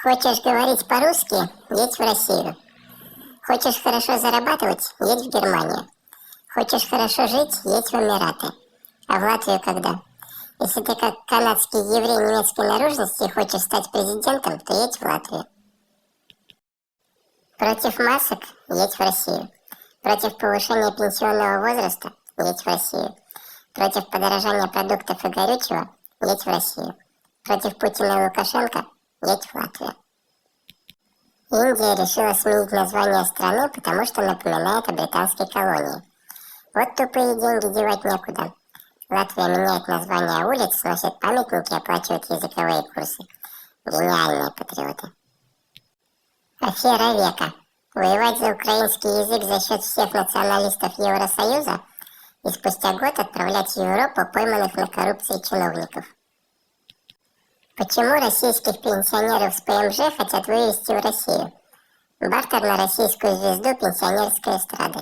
Хочешь говорить по-русски? Едь в Россию. Хочешь хорошо зарабатывать? Едь в Германию. Хочешь хорошо жить? Едь в Эмираты. А в Латвию когда? Если ты как канадский еврей немецкой наружности и хочешь стать президентом, то едь в Латвию. Против масок? Едь в Россию. Против повышения пенсионного возраста? Едь в Россию. Против подорожания продуктов и горючего? Едь в Россию. Против Путина и Лукашенко? Едь в Латвию. Индия решила сменить название страны, потому что напоминает о британской колонии. Вот тупые деньги девать некуда. Латвия меняет название улиц, сносит памятники, оплачивает языковые курсы. Гениальные патриоты. Афера века. Воевать за украинский язык за счет всех националистов Евросоюза и спустя год отправлять в Европу пойманных на коррупции чиновников. Почему российских пенсионеров с ПМЖ хотят вывести в Россию? Бартер на российскую звезду пенсионерской эстрады.